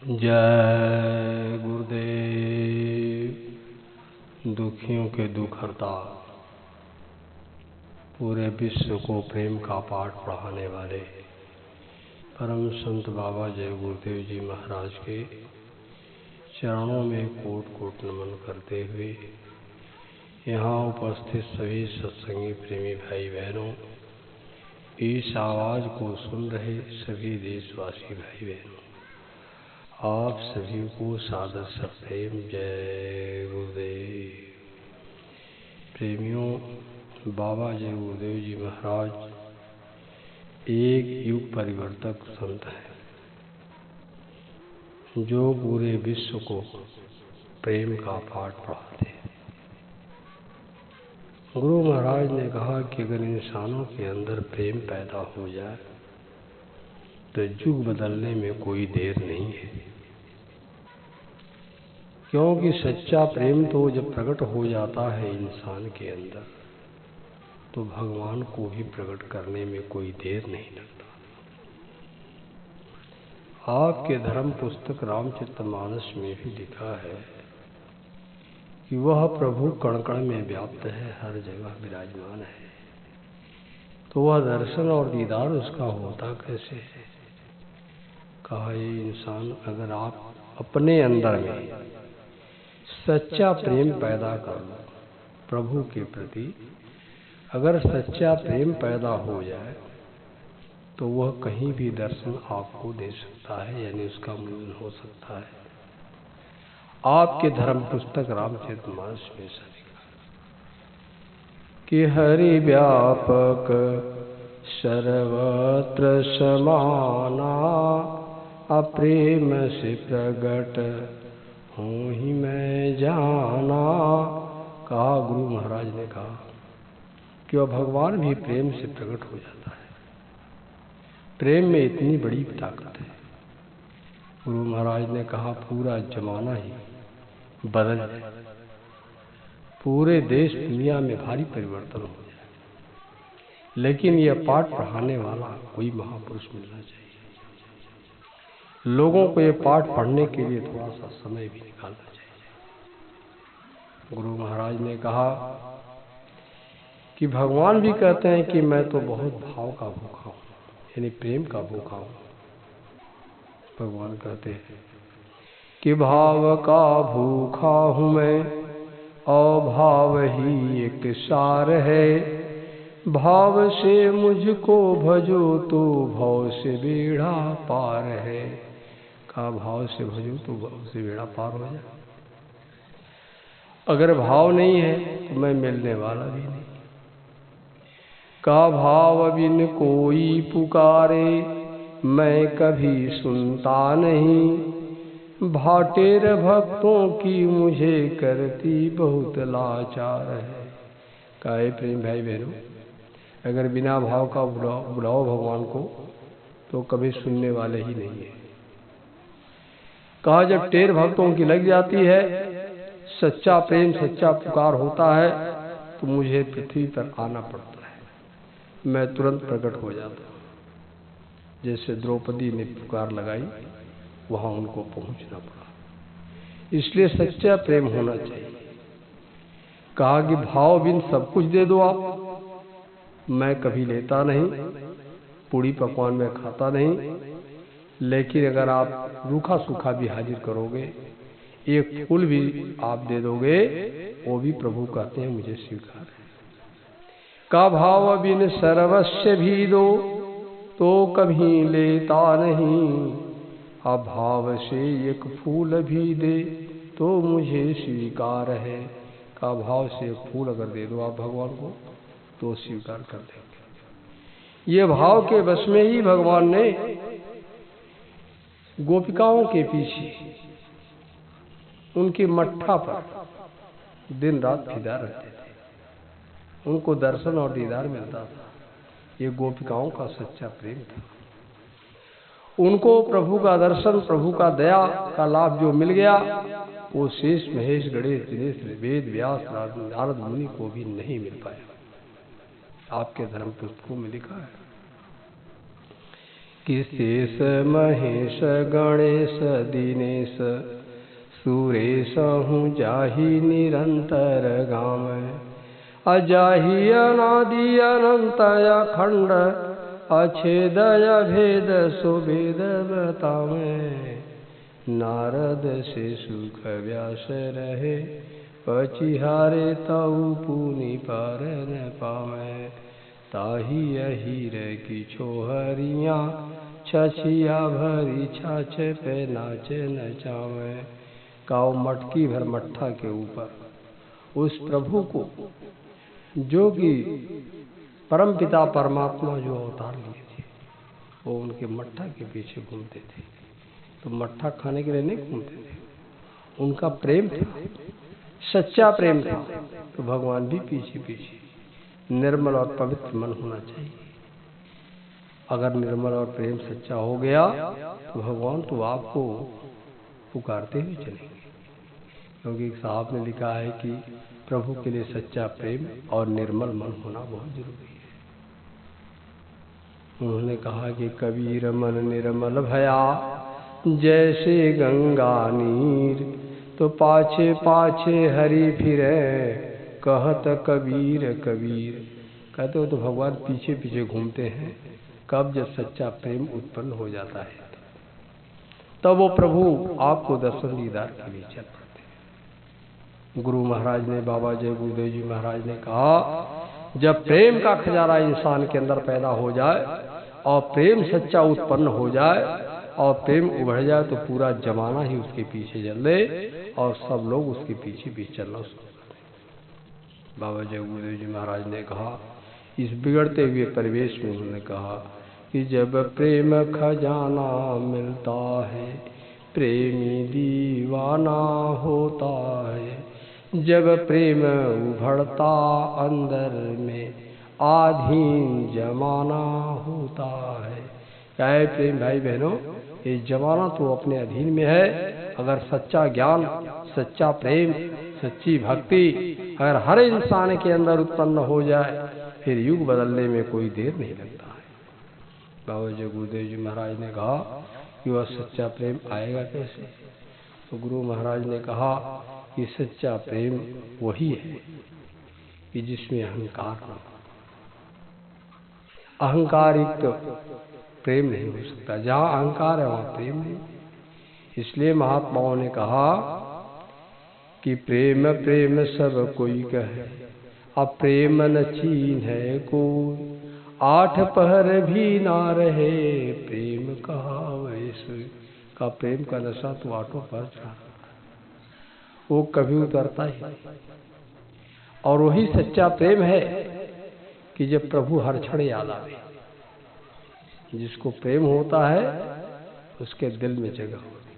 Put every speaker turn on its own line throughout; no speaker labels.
जय गुरुदेव। दुखियों के दुख हरता, पूरे विश्व को प्रेम का पाठ पढ़ाने वाले परम संत बाबा जय गुरुदेव जी महाराज के चरणों में कोट कोट नमन करते हुए यहाँ उपस्थित सभी सत्संगी प्रेमी भाई बहनों, इस आवाज़ को सुन रहे सभी देशवासी भाई बहनों, आप सभी को सादर सप्रेम जय गुरुदेव। प्रेमियों, बाबा जय गुरुदेव जी महाराज एक युग परिवर्तक संत हैं जो पूरे विश्व को प्रेम का पाठ पढ़ाते हैं। गुरु महाराज ने कहा कि अगर इंसानों के अंदर प्रेम पैदा हो जाए तो युग बदलने में कोई देर नहीं है, क्योंकि सच्चा प्रेम तो जब प्रकट हो जाता है इंसान के अंदर तो भगवान को भी प्रकट करने में कोई देर नहीं लगता। आपके धर्म पुस्तक रामचरितमानस में भी लिखा है कि वह प्रभु कण कण में व्याप्त है, हर जगह विराजमान है, तो वह दर्शन और दीदार उसका होता कैसे है। कहा, ये इंसान अगर आप अपने अंदर में सच्चा प्रेम पैदा कर लो प्रभु के प्रति, अगर सच्चा प्रेम पैदा हो जाए तो वह कहीं भी दर्शन आपको दे सकता है, यानी उसका मिलन हो सकता है। आपके धर्म पुस्तक रामचरितमानस में लिखा कि हरि व्यापक सर्वत्र समाना, अप्रेम से प्रगट हूँ ही मैं जाना। कहा, गुरु महाराज ने कहा कि वह भगवान भी प्रेम से प्रकट हो जाता है। प्रेम में इतनी बड़ी ताकत है। गुरु महाराज ने कहा, पूरा जमाना ही बदल जाए, पूरे देश दुनिया में भारी परिवर्तन हो जाए, लेकिन यह पाठ पढ़ाने वाला कोई महापुरुष मिलना चाहिए। लोगों को ये पाठ पढ़ने के लिए थोड़ा सा समय भी निकालना चाहिए। गुरु महाराज ने कहा कि भगवान भी कहते हैं कि मैं तो बहुत भाव का भूखा हूँ, यानी प्रेम का भूखा हूँ। भगवान कहते हैं कि भाव का भूखा हूँ मैं, अभाव ही एक सार है, भाव से मुझको भजो तो भाव से बेड़ा पार है। का भाव से भजो तो भाव से बेड़ा पार हो जाए। अगर भाव नहीं है तो मैं मिलने वाला भी नहीं। का भाव बिन कोई पुकारे, मैं कभी सुनता नहीं, भाटेर भक्तों की मुझे करती बहुत लाचार है। काहे प्रेम भाई बहनों, अगर बिना भाव का बुलाओ भगवान को तो कभी सुनने वाले ही नहीं है। कहा, जब टेर भक्तों की लग जाती है, सच्चा प्रेम सच्चा पुकार होता है, तो मुझे पृथ्वी पर आना पड़ता है, मैं तुरंत प्रकट हो जाता हूँ। जैसे द्रौपदी ने पुकार लगाई, वहां उनको पहुंचना पड़ा। इसलिए सच्चा प्रेम होना चाहिए। कहा कि भाव बिन सब कुछ दे दो आप, मैं कभी लेता नहीं, पूड़ी पकवान में खाता नहीं, लेकिन अगर आप रूखा सूखा भी हाजिर करोगे, एक फूल भी आप दे दोगे, वो भी प्रभु कहते हैं मुझे स्वीकार है। का भाव बिन सर्वस्व भी दो तो कभी लेता नहीं, अभाव से एक फूल भी दे तो मुझे स्वीकार है। का भाव से एक फूल अगर दे दो आप भगवान को तो स्वीकार कर देंगे। ये भाव के बस में ही भगवान ने गोपिकाओं के पीछे उनकी मट्ठा पर दिन रात फिदा रहते थे, उनको दर्शन और दीदार मिलता था। ये गोपिकाओं का सच्चा प्रेम था। उनको प्रभु का दर्शन, प्रभु का दया का लाभ जो मिल गया, वो शेष महेश गणेश दिनेश वेद व्यास नारद मुनि को भी नहीं मिल पाया। आपके धर्म पुस्तकों में लिखा है कि शेष महेश गणेश दिनेश सुरेश हूँ जाहि निरंतर गाम, अजाहि अनादि अनंत अखंड अछेदय भेद सुभेद बतावे। नारद से सुख व्यास रहे पचिहारे तऊ पुनि पर न पावे। ताही अहीर की छोहरिया छछिया भरी छाछ पे नाचे नचावे। काओ मटकी भर मट्ठा के ऊपर उस प्रभु को जो कि परमपिता परमात्मा जो अवतार लिए थे वो उनके मट्ठा के पीछे घूमते थे। तो मट्ठा खाने के लिए नहीं घूमते थे, उनका प्रेम था, सच्चा प्रेम था। तो भगवान भी पीछे पीछे। निर्मल और पवित्र मन होना चाहिए। अगर निर्मल और प्रेम सच्चा हो गया तो भगवान तो आपको पुकारते हुए चलेंगे। क्योंकि साहब ने लिखा है कि प्रभु के लिए सच्चा प्रेम और निर्मल मन होना बहुत जरूरी है। उन्होंने कहा कि कबीर मन निर्मल भया जैसे गंगा नीर, तो पाछे पाछे हरि फिरे कहत कबीर कबीर। कहते हो तो भगवान पीछे पीछे घूमते हैं। कब? जब सच्चा प्रेम उत्पन्न हो जाता है तब वो प्रभु आपको दर्शन दीदार के लिए चल पड़ते हैं। गुरु महाराज ने, बाबा जय गुरुदेव जी महाराज ने कहा, जब प्रेम का खजाना इंसान के अंदर पैदा हो जाए और प्रेम सच्चा उत्पन्न हो जाए और प्रेम उभर जाए तो पूरा जमाना ही उसके पीछे चल दे और सब लोग उसके पीछे भी चलना शुरू कर दें। बाबा जय गुरुदेव जी महाराज ने कहा, इस बिगड़ते हुए परिवेश में उन्होंने कहा कि जब प्रेम खजाना मिलता है प्रेमी दीवाना होता है। जब प्रेम उभरता अंदर में आधीन जमाना होता है। क्या है प्रेम भाई बहनों? ये जमाना तो अपने अधीन में है। अगर सच्चा ज्ञान, सच्चा प्रेम, सच्ची भक्ति अगर हर इंसान के अंदर उत्पन्न हो जाए फिर युग बदलने में कोई देर नहीं लगता है। बाबा जय गुरुदेव जी महाराज ने कहा कि वह सच्चा प्रेम आएगा कैसे? तो गुरु महाराज ने कहा कि सच्चा प्रेम वही है कि जिसमें अहंकार हो। अहंकार युक्त प्रेम नहीं हो सकता। जहाँ अहंकार है वहाँ प्रेम नहीं। इसलिए महात्माओं ने कहा कि प्रेम प्रेम सब कोई कहे, अब प्रेम न चीन है कोई। आठ पहर भी ना रहे प्रेम कहा वैसे। का प्रेम का नशा तो आठों पहर चढ़ा, वो कभी उतरता ही नहीं। और वही सच्चा प्रेम है कि जब प्रभु हर क्षण याद आवे। जिसको प्रेम होता है उसके दिल में जगह होती है,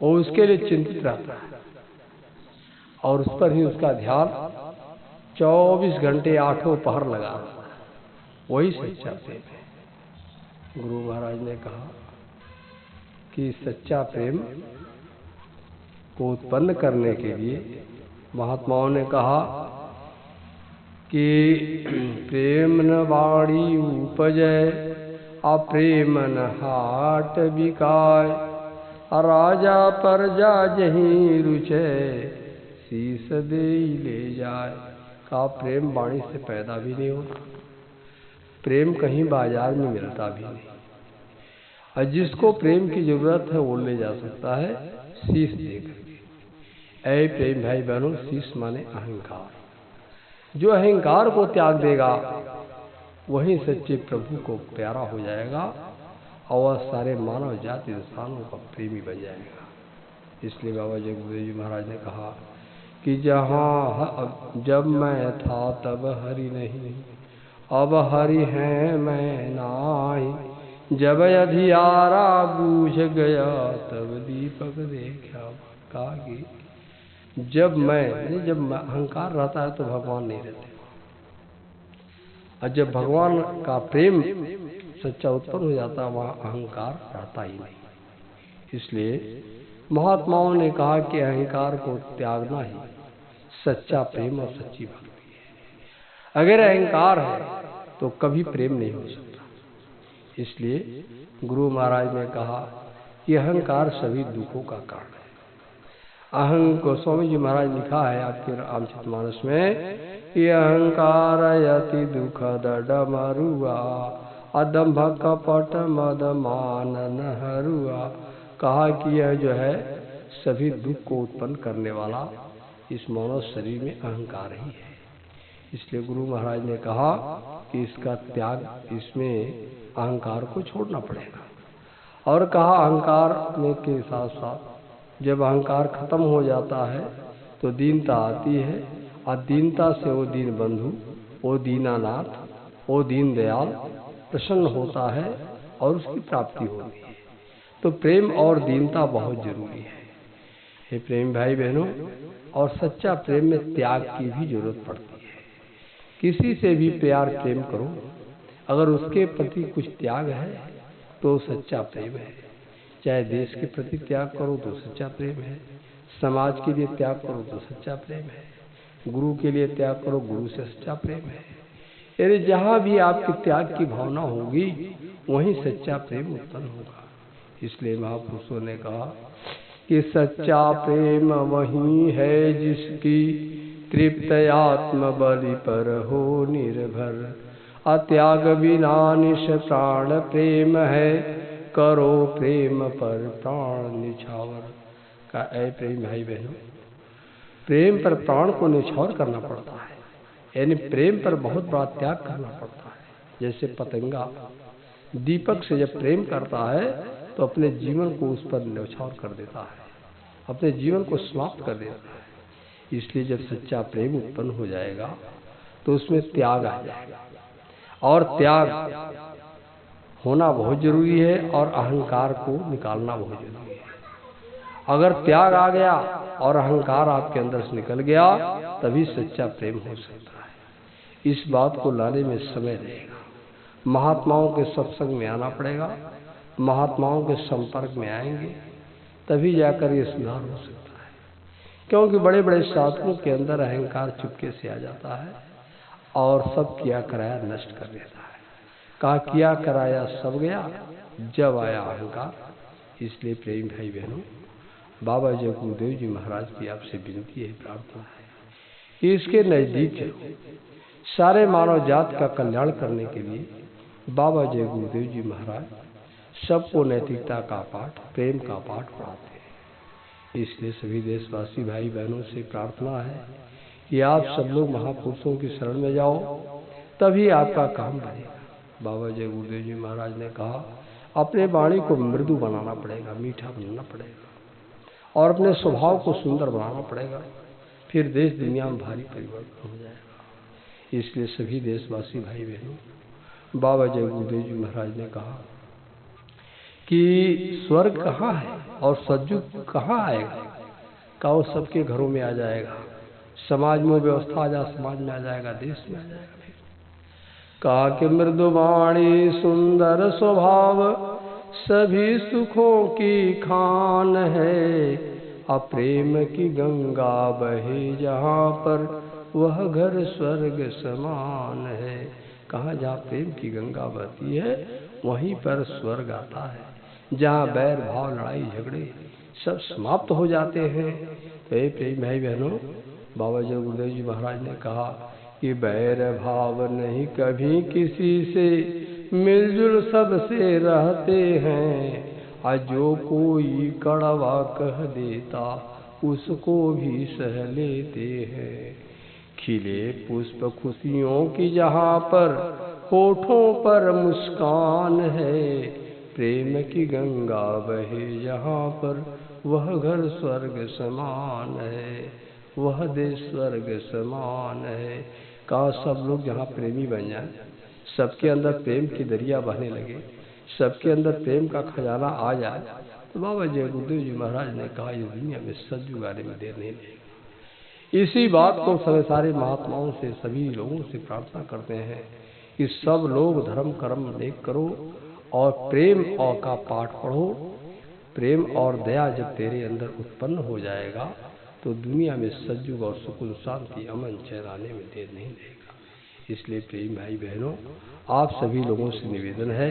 वो उसके लिए चिंतित रहता है और उस पर ही उसका ध्यान 24 घंटे आठों पहर लगा रहता है। वही सच्चा प्रेम है। गुरु महाराज ने कहा कि सच्चा प्रेम को उत्पन्न करने के लिए महात्माओं ने कहा कि प्रेम न वाणी उपजय अप्रेम न हाट बिकाय। राजा प्रजा जहीं रुचे शीस दे ले जाए। का प्रेम वाणी से पैदा भी नहीं होता, प्रेम कहीं बाजार में मिलता भी नहीं। और जिसको प्रेम की जरूरत है वो ले जा सकता है शीश देकर के। ऐ प्रेम भाई बहनों, शीश माने अहंकार। जो अहंकार को त्याग देगा वही सच्चे प्रभु को प्यारा हो जाएगा और वह सारे मानव जाति इंसानों का प्रेमी बन जाएगा। इसलिए बाबा जय गुरुदेव जी महाराज ने कहा कि जहाँ जब मैं था तब हरि नहीं, अब हरि हैं मैं नाई। जब अधियारा बूझ गया तब दीपक देखा। कहा कि जब अहंकार रहता है तो भगवान नहीं रहते, और जब भगवान का प्रेम सच्चा उत्पन्न हो जाता है वहाँ अहंकार रहता ही नहीं। इसलिए महात्माओं ने कहा कि अहंकार को त्यागना ही सच्चा प्रेम और सच्ची भक्ति है। अगर अहंकार है तो कभी प्रेम नहीं हो सकता। इसलिए गुरु महाराज ने कहा कि अहंकार सभी दुखों का कारण है। गोस्वामी जी महाराज लिखा है आपके रामचरितमानस में कि अहंकार अति दुखद डमरुआ अदम्भ कपट मद मान नहरुआ। कहा कि यह जो है सभी दुख को उत्पन्न करने वाला इस मानव शरीर में अहंकार ही है। इसलिए गुरु महाराज ने कहा कि इसका त्याग, इसमें अहंकार को छोड़ना पड़ेगा। और कहा अहंकार में के साथ साथ जब अहंकार खत्म हो जाता है तो दीनता आती है, और दीनता से वो दीन बंधु, वो दीनानाथ, वो दीन दयाल प्रसन्न होता है और उसकी प्राप्ति होती है। तो प्रेम और दीनता बहुत जरूरी है। हे प्रेम भाई बहनों, और सच्चा प्रेम में त्याग की भी जरूरत पड़ती है। किसी से भी प्रेम करो, अगर उसके प्रति कुछ त्याग है तो सच्चा प्रेम है। चाहे देश के प्रति त्याग करो तो सच्चा प्रेम है, समाज के लिए त्याग करो तो सच्चा प्रेम है, गुरु के लिए त्याग करो, गुरु से सच्चा प्रेम है। यानी जहाँ भी आपकी त्याग की भावना होगी वहीं सच्चा प्रेम उत्पन्न होगा। इसलिए महापुरुषों ने कहा कि सच्चा प्रेम वही है जिसकी तृप्त आत्म बलि पर हो निर्भर। अत्याग बिना निश प्राण प्रेम है, करो प्रेम पर प्राण निछावर। का ऐ प्रेम भाई बहनों, प्रेम पर प्राण को निछावर करना पड़ता है, यानी प्रेम पर बहुत बड़ा त्याग करना पड़ता है। जैसे पतंगा दीपक से जब प्रेम करता है तो अपने जीवन को उस पर न्यौछावर कर देता है, अपने जीवन को समाप्त कर देता है। इसलिए जब सच्चा प्रेम उत्पन्न हो जाएगा तो उसमें त्याग आ जाएगा, और त्याग होना बहुत जरूरी है, और अहंकार को निकालना बहुत जरूरी है। अगर त्याग आ गया और अहंकार आपके अंदर से निकल गया तभी सच्चा प्रेम हो सकता है। इस बात को लाने में समय लगेगा। महात्माओं के सत्संग में आना पड़ेगा, महात्माओं के संपर्क में आएंगे तभी जाकर ये सुधार हो सकता है। क्योंकि बड़े बड़े साधुओं के अंदर अहंकार चुपके से आ जाता है और सब किया कराया नष्ट कर देता है। कहा किया कराया सब गया, जब आया अहंकार। इसलिए प्रेम भाई बहनों, बाबा जय गुरुदेव जी महाराज की आपसे विनती है, प्रार्थना है कि इसके नजदीक चलो। सारे मानव जात का कल्याण करने के लिए बाबा जय गुरुदेव जी महाराज सबको नैतिकता का पाठ, प्रेम का पाठ पढ़ाते हैं। इसलिए सभी देशवासी भाई बहनों से प्रार्थना है कि आप सब लोग महापुरुषों की शरण में जाओ, तभी आपका काम बनेगा। बाबा जय गुरुदेव जी महाराज ने कहा अपने वाणी को मृदु बनाना पड़ेगा, मीठा बनाना पड़ेगा, और अपने स्वभाव को सुंदर बनाना पड़ेगा, फिर देश दुनिया में भारी परिवर्तन हो जाएगा। इसलिए सभी देशवासी भाई बहनों, बाबा जय गुरुदेव जी महाराज ने कहा कि स्वर्ग कहाँ है और सतयुग कहाँ आएगा। कहा वो सबके घरों में आ जाएगा, समाज में व्यवस्था आ जाए, समाज में आ जाएगा, देश में आ जाएगा। फिर कहा कि मृदुवाणी सुंदर स्वभाव सभी सुखों की खान है। अप्रेम की गंगा बहे जहाँ पर वह घर स्वर्ग समान है। कहाँ जहाँ प्रेम की गंगा बहती है वहीं पर स्वर्ग आता है, जहाँ बैर भाव लड़ाई झगड़े सब समाप्त हो जाते हैं। तो प्रेम भाई बहनों, बाबा जय गुरुदेव जी महाराज ने कहा कि बैर भाव नहीं कभी किसी से, मिलजुल सबसे रहते हैं। आज जो कोई कड़वा कह देता उसको भी सह लेते हैं। खिले पुष्प खुशियों की जहाँ पर होठों पर मुस्कान है। प्रेम की गंगा बहे जहाँ पर वह घर स्वर्ग समान है, वह देश स्वर्ग समान है। कहा सब लोग जहाँ प्रेमी बन जाए, सबके अंदर प्रेम की दरिया बहने लगे, सबके अंदर प्रेम का खजाना आ जाए, तो बाबा जय गुरुदेव जी महाराज ने कहा इस दुनिया में सतयुग आने में देर नहीं लगेगी। इसी बात को सारे महात्माओं से, सभी लोगों से प्रार्थना करते हैं कि सब लोग धर्म कर्म देख करो और प्रेम और का पाठ पढ़ो। प्रेम और दया जब तेरे अंदर उत्पन्न हो जाएगा तो दुनिया में सतयुग और सुकून शांति अमन चैन आने में देर नहीं लगेगा। इसलिए प्रेम भाई बहनों, आप सभी लोगों से निवेदन है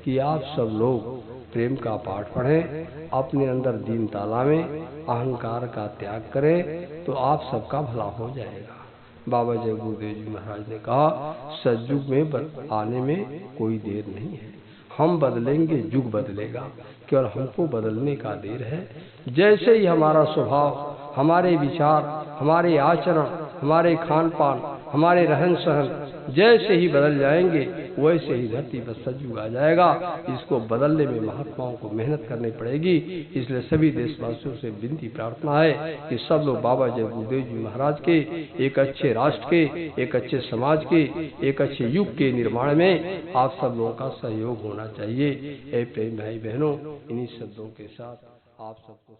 कि आप सब लोग प्रेम का पाठ पढ़ें, अपने अंदर दीनता लावें, अहंकार का त्याग करें, तो आप सबका भला हो जाएगा। बाबा जय गुरुदेव जी महाराज ने कहा, सतयुग में आने में कोई देर नहीं है, हम बदलेंगे, युग बदलेगा, केवल हमको बदलने का देर है। जैसे ही हमारा स्वभाव, हमारे विचार, हमारे आचरण, हमारे खान पान, हमारे रहन सहन जैसे ही बदल जाएंगे, वैसे ही धरती पर सतयुग आ जाएगा। इसको बदलने में महात्माओं को मेहनत करनी पड़ेगी। इसलिए सभी देशवासियों से विनती प्रार्थना है कि सब लोग बाबा जय गुरुदेव जी महाराज के, एक अच्छे राष्ट्र के, एक अच्छे समाज के, एक अच्छे युग के निर्माण में आप सब लोगों का सहयोग होना चाहिए। प्रेम भाई बहनों, इन्हीं शब्दों के साथ आप सबको